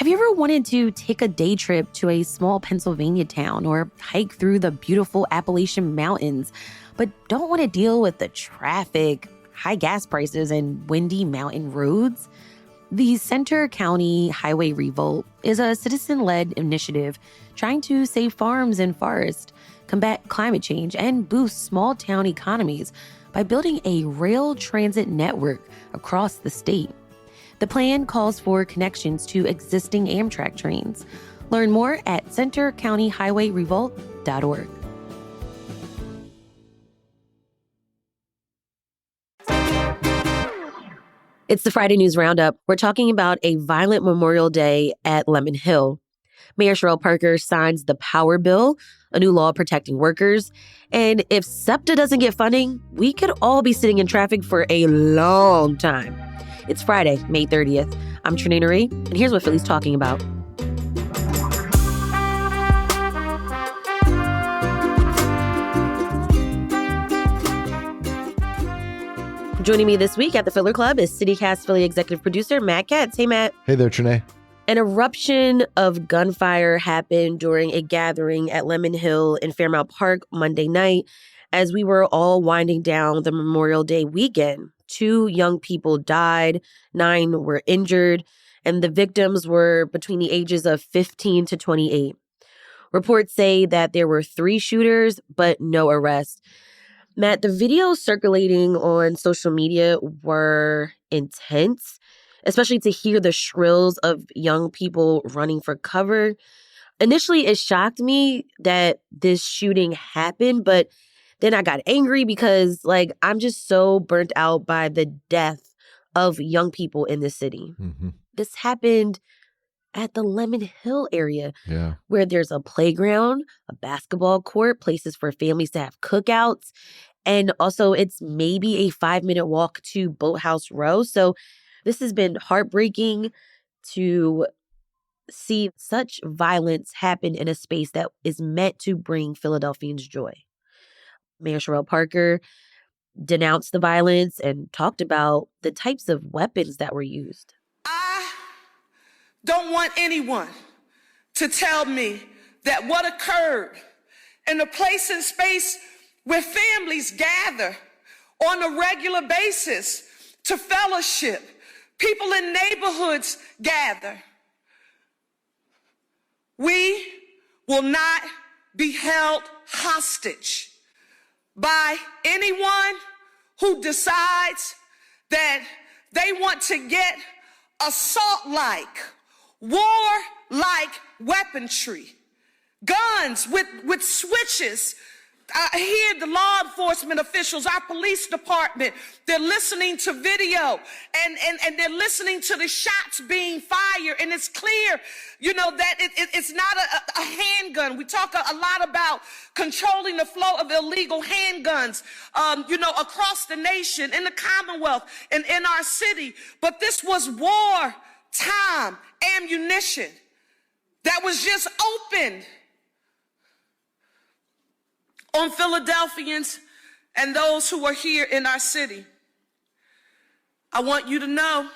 Have you ever wanted to take a day trip to a small Pennsylvania town or hike through the beautiful Appalachian Mountains, but don't want to deal with the traffic, high gas prices, and windy mountain roads? The Center County Highway Revolt is a citizen-led initiative trying to save farms and forests, combat climate change, and boost small-town economies by building a rail transit network across the state. The plan calls for connections to existing Amtrak trains. Learn more at centercountyhighwayrevolt.org. It's the Friday News Roundup. We're talking about a violent Memorial Day at Lemon Hill. Mayor Cherelle Parker signs the Power Bill, a new law protecting workers. And if SEPTA doesn't get funding, we could all be sitting in traffic for a long time. It's Friday, May 30th. I'm Trenae Nuri, and here's what Philly's talking about. Joining me this week at the Filler Club is CityCast Philly executive producer Matt Katz. Hey, Matt. Hey there, Trenae. An eruption of gunfire happened during a gathering at Lemon Hill in Fairmount Park Monday night as we were all winding down the Memorial Day weekend. 2 young people died, 9 were injured, and the victims were between the ages of 15 to 28. Reports say that there were 3 shooters, but no arrests. Matt, the videos circulating on social media were intense, especially to hear the shrills of young people running for cover. Initially, it shocked me that this shooting happened, but then I got angry because, I'm just so burnt out by the death of young people in the city. Mm-hmm. This happened at the Lemon Hill area, where there's a playground, a basketball court, places for families to have cookouts, and also it's maybe a 5-minute walk to Boathouse Row. So this has been heartbreaking to see such violence happen in a space that is meant to bring Philadelphians joy. Mayor Cherelle Parker denounced the violence and talked about the types of weapons that were used. I don't want anyone to tell me that what occurred in the place and space where families gather on a regular basis to fellowship, people in neighborhoods gather. We will not be held hostage by anyone who decides that they want to get assault-like, war-like weaponry, guns with switches. I hear the law enforcement officials, our police department, they're listening to video and they're listening to the shots being fired. And it's clear, that it's not a handgun. We talk a lot about controlling the flow of illegal handguns, across the nation, in the Commonwealth, and in our city. But this was wartime ammunition that was just opened on Philadelphians and those who are here in our city. I want you to know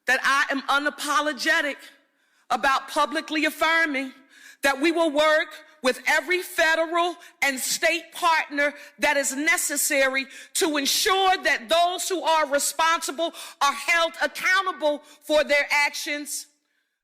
that I am unapologetic about publicly affirming that we will work with every federal and state partner that is necessary to ensure that those who are responsible are held accountable for their actions.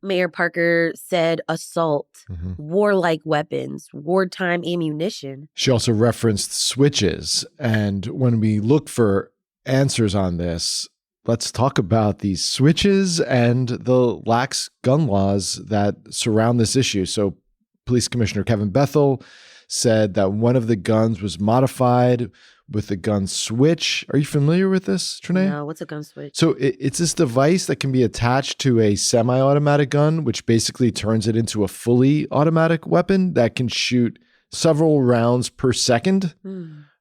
Mayor Parker said assault, warlike weapons, wartime ammunition. She also referenced switches. And when we look for answers on this, let's talk about these switches and the lax gun laws that surround this issue. So Police Commissioner Kevin Bethel said that one of the guns was modified with the gun switch. Are you familiar with this, Trenae? No, what's a gun switch? So it's this device that can be attached to a semi-automatic gun, which basically turns it into a fully automatic weapon that can shoot several rounds per second,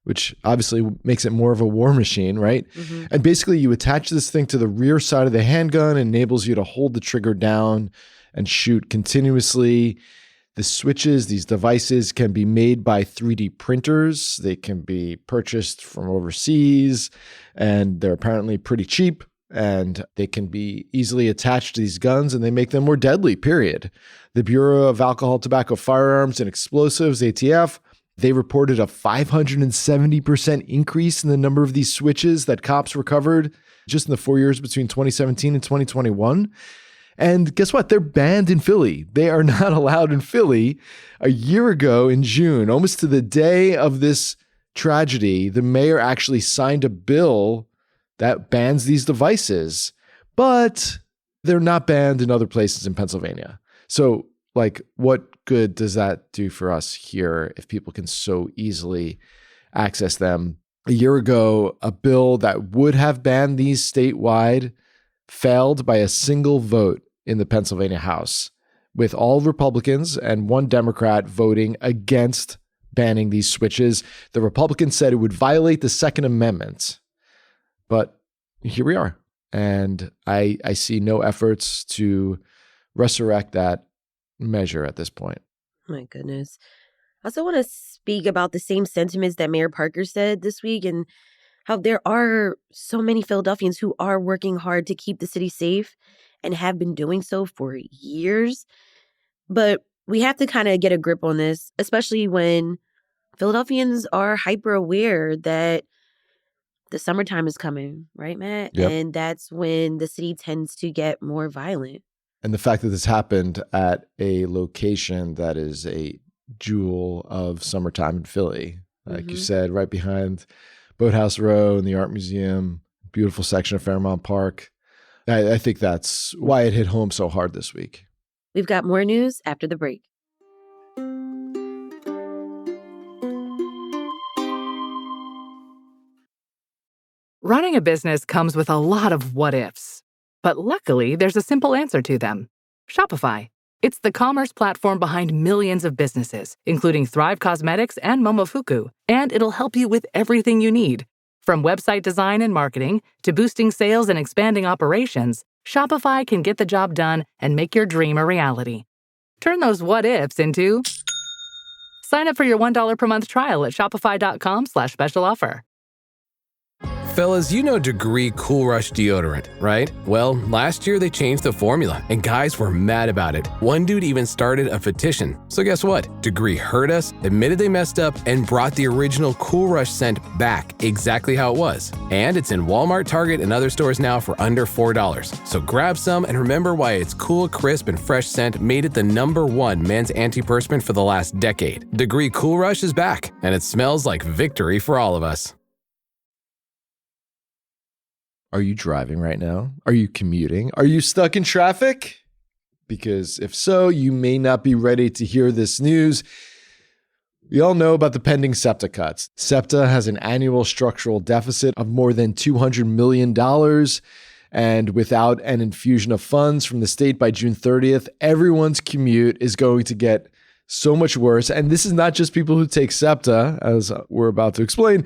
which obviously makes it more of a war machine, right? And basically you attach this thing to the rear side of the handgun, enables you to hold the trigger down and shoot continuously. The switches, these devices can be made by 3D printers. They can be purchased from overseas, and they're apparently pretty cheap. and they can be easily attached to these guns and they make them more deadly, period. The Bureau of Alcohol, Tobacco, Firearms, and Explosives, ATF, they reported a 570% increase in the number of these switches that cops recovered just in the 4 years between 2017 and 2021. And guess what? They're banned in Philly. They are not allowed in Philly. A year ago in June, almost to the day of this tragedy, the mayor actually signed a bill that bans these devices, but they're not banned in other places in Pennsylvania. So, like, what good does that do for us here if people can so easily access them? A year ago, a bill that would have banned these statewide failed by a single vote in the Pennsylvania House, with all Republicans and one Democrat voting against banning these switches. The Republicans said it would violate the Second Amendment. But here we are. And I see no efforts to resurrect that measure at this point. My goodness. I also want to speak about the same sentiments that Mayor Parker said this week and how there are so many Philadelphians who are working hard to keep the city safe and have been doing so for years. But we have to kind of get a grip on this, especially when Philadelphians are hyper aware that the summertime is coming, right, Matt? Yep. And that's when the city tends to get more violent. And the fact that this happened at a location that is a jewel of summertime in Philly, like you said, right behind Boathouse Row and the Art Museum, beautiful section of Fairmount Park. I think that's why it hit home so hard this week. We've got more news after the break. Running a business comes with a lot of what-ifs. But luckily, there's a simple answer to them. Shopify. It's the commerce platform behind millions of businesses, including Thrive Cosmetics and Momofuku. And it'll help you with everything you need. From website design and marketing to boosting sales and expanding operations, Shopify can get the job done and make your dream a reality. Turn those what-ifs into... Sign up for your $1 per month trial at shopify.com/special offer. Fellas, you know Degree Cool Rush deodorant, right? Well, last year they changed the formula, and guys were mad about it. One dude even started a petition. So guess what? Degree heard us, admitted they messed up, and brought the original Cool Rush scent back exactly how it was. And it's in Walmart, Target, and other stores now for under $4. So grab some and remember why its cool, crisp, and fresh scent made it the #1 men's antiperspirant for the last decade. Degree Cool Rush is back, and it smells like victory for all of us. Are you driving right now? Are you commuting? Are you stuck in traffic? Because if so, you may not be ready to hear this news. We all know about the pending SEPTA cuts. SEPTA has an annual structural deficit of more than $200 million. And without an infusion of funds from the state by June 30th, everyone's commute is going to get so much worse. And this is not just people who take SEPTA, as we're about to explain.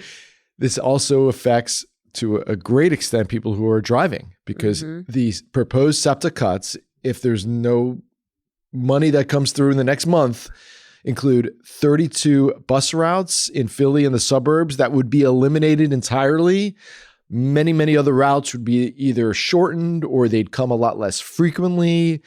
This also affects, to a great extent, people who are driving, because these proposed SEPTA cuts, if there's no money that comes through in the next month, include 32 bus routes in Philly and the suburbs that would be eliminated entirely. Many, many other routes would be either shortened or they'd come a lot less frequently.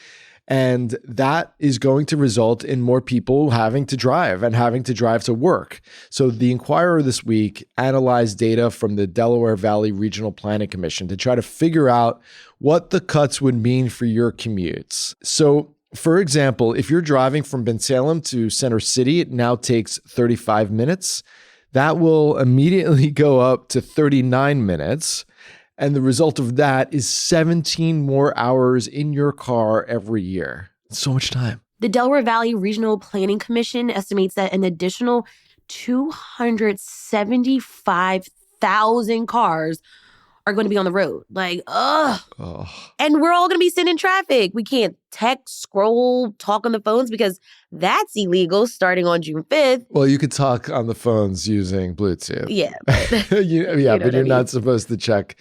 And that is going to result in more people having to drive and having to drive to work. So the Inquirer this week analyzed data from the Delaware Valley Regional Planning Commission to try to figure out what the cuts would mean for your commutes. So, for example, if you're driving from Bensalem to Center City, it now takes 35 minutes. That will immediately go up to 39 minutes. And the result of that is 17 more hours in your car every year. So much time. The Delaware Valley Regional Planning Commission estimates that an additional 275,000 cars are going to be on the road. Like, ugh. Oh. And we're all going to be sitting in traffic. We can't text, scroll, talk on the phones because that's illegal starting on June 5th. Well, you could talk on the phones using Bluetooth. Yeah. But, but you're not supposed to check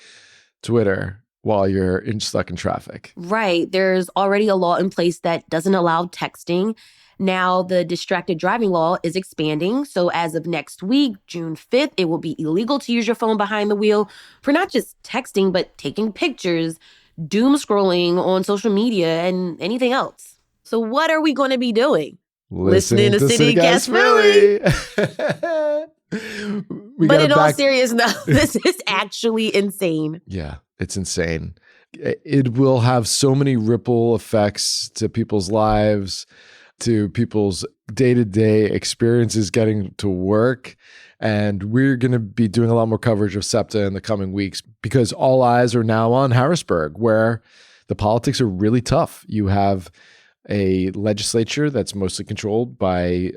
Twitter while you're stuck in traffic. Right. There's already a law in place that doesn't allow texting. Now, the distracted driving law is expanding. So as of next week, June 5th, it will be illegal to use your phone behind the wheel for not just texting, but taking pictures, doom scrolling on social media, and anything else. So what are we going to be doing? Listening to City Gas Philly. But in all seriousness, this is actually insane. Yeah, it's insane. It will have so many ripple effects to people's lives, to people's day-to-day experiences getting to work. And we're going to be doing a lot more coverage of SEPTA in the coming weeks because all eyes are now on Harrisburg, where the politics are really tough. You have a legislature that's mostly controlled by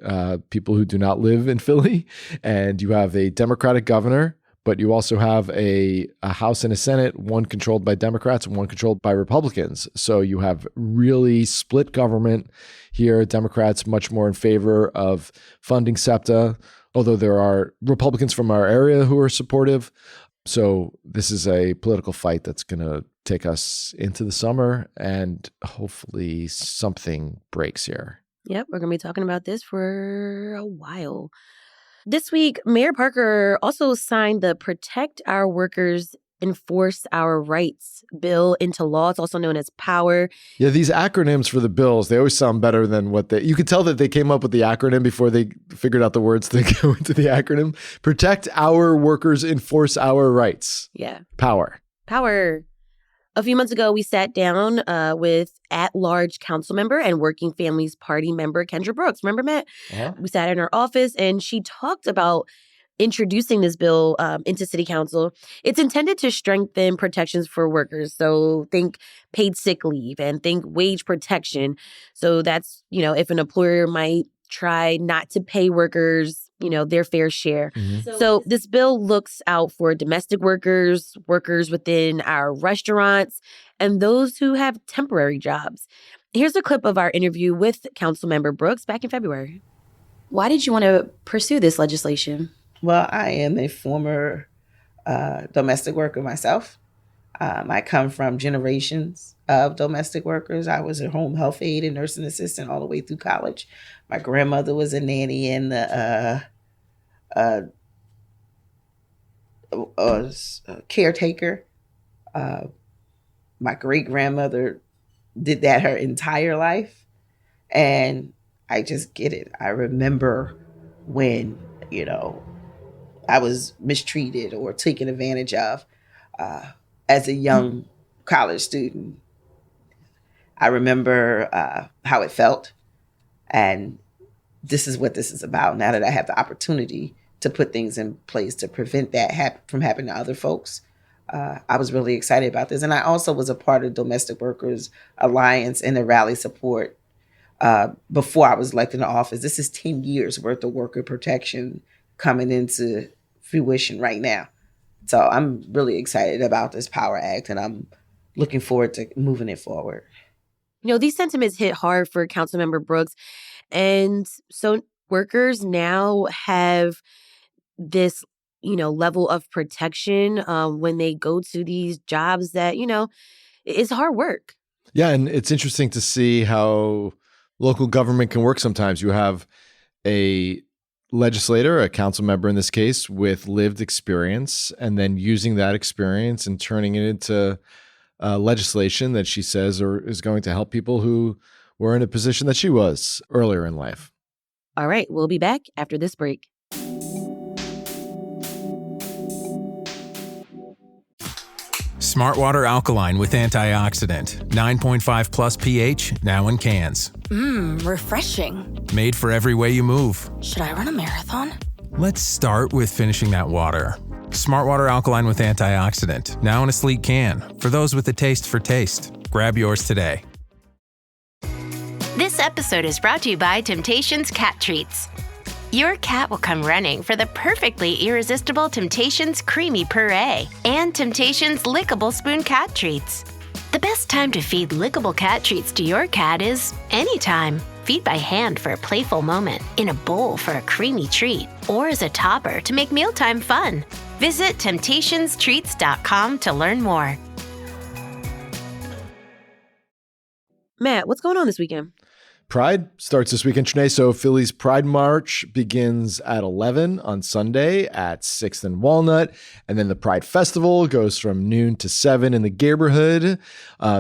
people who do not live in Philly, and you have a Democratic governor, but you also have a House and a Senate, one controlled by Democrats and one controlled by Republicans. So you have really split government here. Democrats much more in favor of funding SEPTA, although there are Republicans from our area who are supportive. So this is a political fight that's going to take us into the summer, and hopefully something breaks here. Yep, we're going to be talking about this for a while. This week, Mayor Parker also signed the Protect Our Workers, Enforce Our Rights bill into law. It's also known as POWER. Yeah, these acronyms for the bills, they always sound better than what you could tell that they came up with the acronym before they figured out the words that go into the acronym. Protect Our Workers, Enforce Our Rights. Yeah. POWER. POWER. A few months ago, we sat down with at-large council member and Working Families Party member Kendra Brooks. Remember, Matt? Yeah. We sat in her office and she talked about introducing this bill into city council. It's intended to strengthen protections for workers. So think paid sick leave and think wage protection. So that's, if an employer might try not to pay workers, their fair share. Mm-hmm. So this bill looks out for domestic workers, workers within our restaurants, and those who have temporary jobs. Here's a clip of our interview with Councilmember Brooks back in February. Why did you want to pursue this legislation? Well, I am a former domestic worker myself. I come from generations of domestic workers. I was a home health aide and nursing assistant all the way through college. My grandmother was a nanny and a caretaker. My great-grandmother did that her entire life. And I just get it. I remember when, I was mistreated or taken advantage of as a young college student. I remember how it felt. And this is what this is about. Now that I have the opportunity to put things in place to prevent that from happening to other folks, I was really excited about this. And I also was a part of Domestic Workers Alliance and the rally support before I was elected in office. This is 10 years worth of worker protection coming into fruition right now. So I'm really excited about this POWER Act, and I'm looking forward to moving it forward. These sentiments hit hard for Councilmember Brooks. And so workers now have this, level of protection when they go to these jobs that, it's hard work. Yeah, and it's interesting to see how local government can work sometimes. You have a legislator, a council member in this case, with lived experience, and then using that experience and turning it into legislation that she says is going to help people who were in a position that she was earlier in life. All right, we'll be back after this break. Smartwater Alkaline with antioxidant. 9.5 plus pH, now in cans. Refreshing. Made for every way you move. Should I run a marathon? Let's start with finishing that water. Smartwater Alkaline with antioxidant, now in a sleek can. For those with a taste for taste. Grab yours today. This episode is brought to you by Temptations Cat Treats. Your cat will come running for the perfectly irresistible Temptations Creamy Puree and Temptations Lickable Spoon Cat Treats. The best time to feed lickable cat treats to your cat is anytime. Feed by hand for a playful moment, in a bowl for a creamy treat, or as a topper to make mealtime fun. Visit temptationstreats.com to learn more. Matt, what's going on this weekend? Pride starts this weekend, Trenae. So Philly's Pride March begins at 11 on Sunday at 6th and Walnut. And then the Pride Festival goes from noon to 7 in the neighborhood.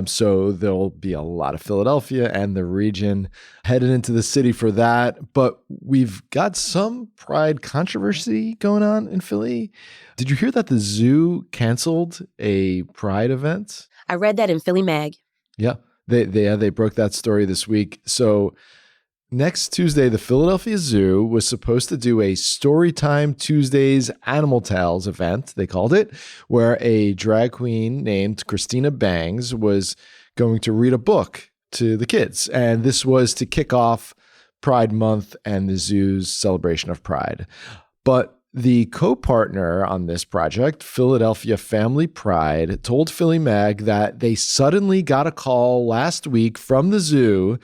So there'll be a lot of Philadelphia and the region headed into the city for that. But we've got some Pride controversy going on in Philly. Did you hear that the zoo canceled a Pride event? I read that in Philly Mag. Yeah. They broke that story this week. So next Tuesday, the Philadelphia Zoo was supposed to do a Storytime Tuesdays Animal Tales event, they called it, where a drag queen named Christina Bangs was going to read a book to the kids. And this was to kick off Pride Month and the zoo's celebration of Pride. But the co-partner on this project, Philadelphia Family Pride, told Philly Mag that they suddenly got a call last week from the zoo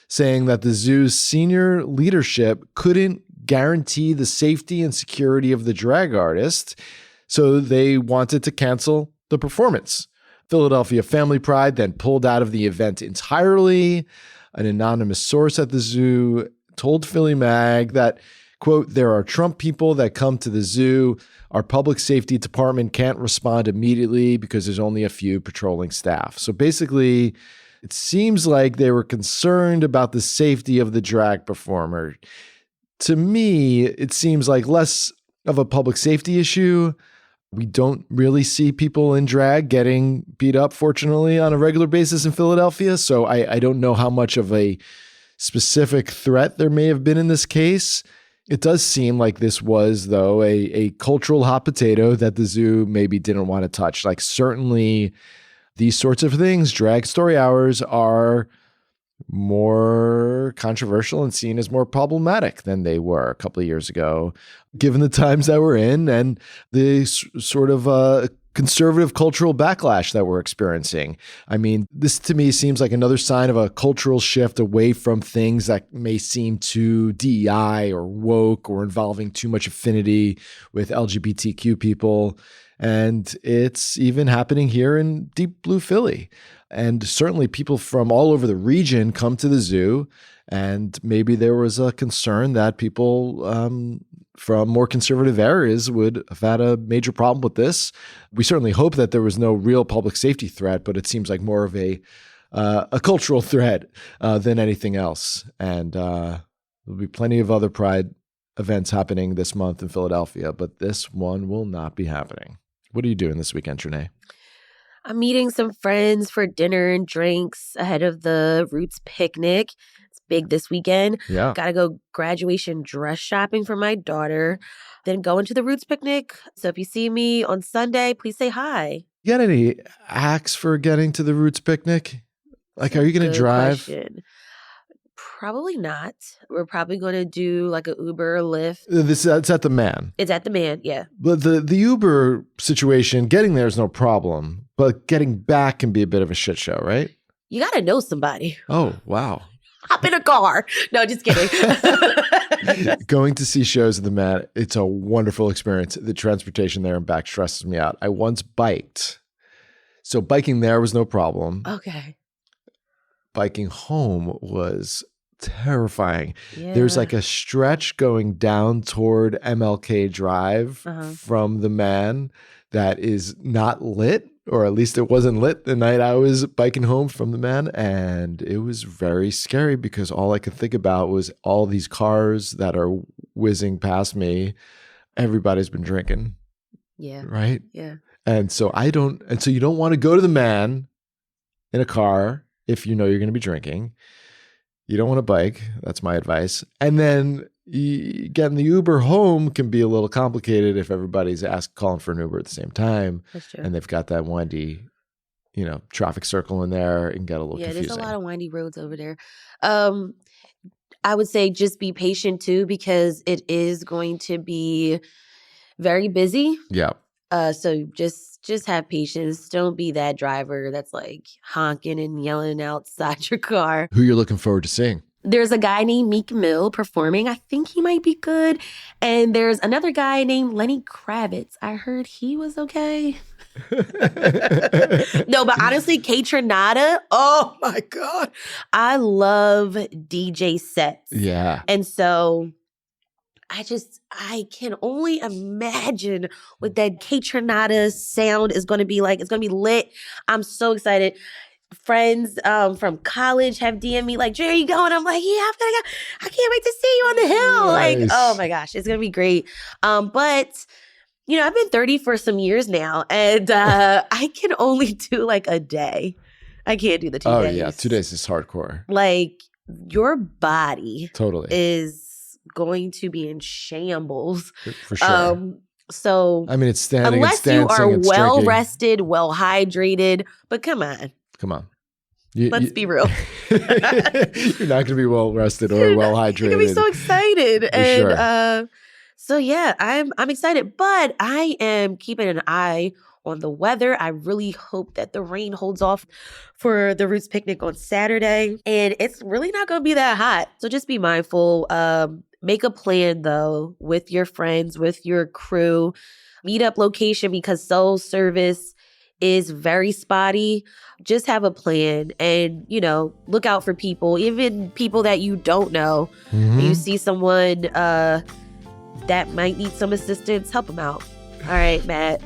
saying that the zoo's senior leadership couldn't guarantee the safety and security of the drag artist, so they wanted to cancel the performance. Philadelphia Family Pride then pulled out of the event entirely. An anonymous source at the zoo told Philly Mag that, quote, there are Trump people that come to the zoo. Our public safety department can't respond immediately because there's only a few patrolling staff. So basically, it seems like they were concerned about the safety of the drag performer. To me, it seems like less of a public safety issue. We don't really see people in drag getting beat up, fortunately, on a regular basis in Philadelphia. So I don't know how much of a specific threat there may have been in this case. It does seem like this was, though, a cultural hot potato that the zoo maybe didn't want to touch. Like, certainly these sorts of things, drag story hours, are more controversial and seen as more problematic than they were a couple of years ago, given the times that we're in and the sort of conservative cultural backlash that we're experiencing. I mean, this to me seems like another sign of a cultural shift away from things that may seem too DEI or woke or involving too much affinity with LGBTQ people. And it's even happening here in deep blue Philly. And certainly people from all over the region come to the zoo. And maybe there was a concern that people from more conservative areas would have had a major problem with this. We certainly hope that there was no real public safety threat, but it seems like more of a cultural threat than anything else. And there'll be plenty of other Pride events happening this month in Philadelphia, but this one will not be happening. What are you doing this weekend, Trenae? I'm meeting some friends for dinner and drinks ahead of the Roots picnic. It's big this weekend. Yeah. Got to go graduation dress shopping for my daughter, then going to the Roots picnic. So if you see me on Sunday, please say hi. You got any hacks for getting to the Roots picnic? Like, are you going to drive? Question. Probably not. We're probably going to do like a Uber or Lyft. It's at the Man. It's at the Man, yeah. But the Uber situation, getting there is no problem, but getting back can be a bit of a shit show, right? You got to know somebody. Oh, wow. Hop in a car. No, just kidding. Going to see shows at the Man, it's a wonderful experience. The transportation there and back stresses me out. I once biked. So biking there was no problem. Okay. Biking home was terrifying. Yeah. There's like a stretch going down toward MLK Drive from the Man that is not lit, or at least it wasn't lit the night I was biking home from the Man. And it was very scary because all I could think about was all these cars that are whizzing past me. Everybody's been drinking. Yeah. Right? Yeah. And so you don't want to go to the Man in a car if you know you're going to be drinking. You don't want to bike. That's my advice. And then getting the Uber home can be a little complicated if everybody's calling for an Uber at the same time. That's true. And they've got that windy, traffic circle in there and get a little confusing. There's a lot of windy roads over there. I would say just be patient too, because it is going to be very busy. Yeah. So just have patience. Don't be that driver that's like honking and yelling outside your car. Who you're looking forward to seeing? There's a guy named Meek Mill performing. I think he might be good. And there's another guy named Lenny Kravitz. I heard he was okay. No, but honestly, Trenae, oh my God. I love DJ sets. Yeah. And so I can only imagine what that Trenae sound is going to be like. It's going to be lit. I'm so excited. Friends from college have DM'd me like, Jay, are you going? I'm like, yeah, I'm gonna go. I can't wait to see you on the hill. Nice. Like, oh my gosh, it's gonna be great. But you know, I've been 30 for some years now, and I can only do like a day. I can't do the 2 days. Oh yeah, 2 days is hardcore. Like your body Totally is going to be in shambles. for sure. So I mean, it's standing, unless it's dancing, you are it's well drinking. rested, well hydrated, but come on. Come on. Let's be real. You're not going to be well rested or well hydrated. You're gonna be so excited, and sure. so yeah, I'm excited, but I am keeping an eye on the weather. I really hope that the rain holds off for the Roots picnic on Saturday, and it's really not going to be that hot. So just be mindful. Make a plan though with your friends, with your crew. Meet up location because cell service is very spotty. Just have a plan and, you know, look out for people, even people that you don't know. Mm-hmm. You see someone that might need some assistance, help them out. All right, Matt.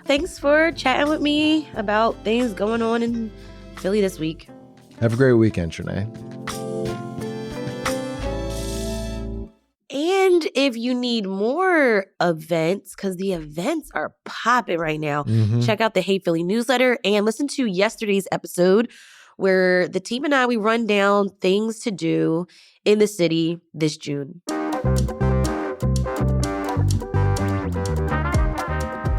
Thanks for chatting with me about things going on in Philly this week. Have a great weekend, Trenae. And if you need more events, because the events are popping right now, check out the Hey Philly newsletter and listen to yesterday's episode where the team and I, we run down things to do in the city this June.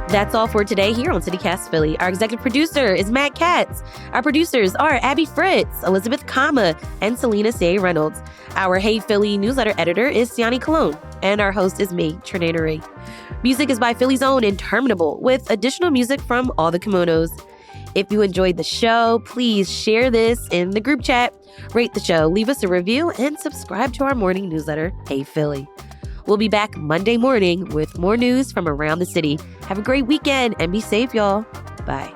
That's all for today here on CityCast Philly. Our executive producer is Matt Katz. Our producers are Abby Fritz, Elizabeth Kama, and Selena C. Reynolds. Our Hey Philly newsletter editor is Siani Colon. And our host is me, Trenae Nuri. Music is by Philly's own Interminable, with additional music from all the kimonos. If you enjoyed the show, please share this in the group chat, rate the show, leave us a review, and subscribe to our morning newsletter, Hey Philly. We'll be back Monday morning with more news from around the city. Have a great weekend and be safe, y'all. Bye.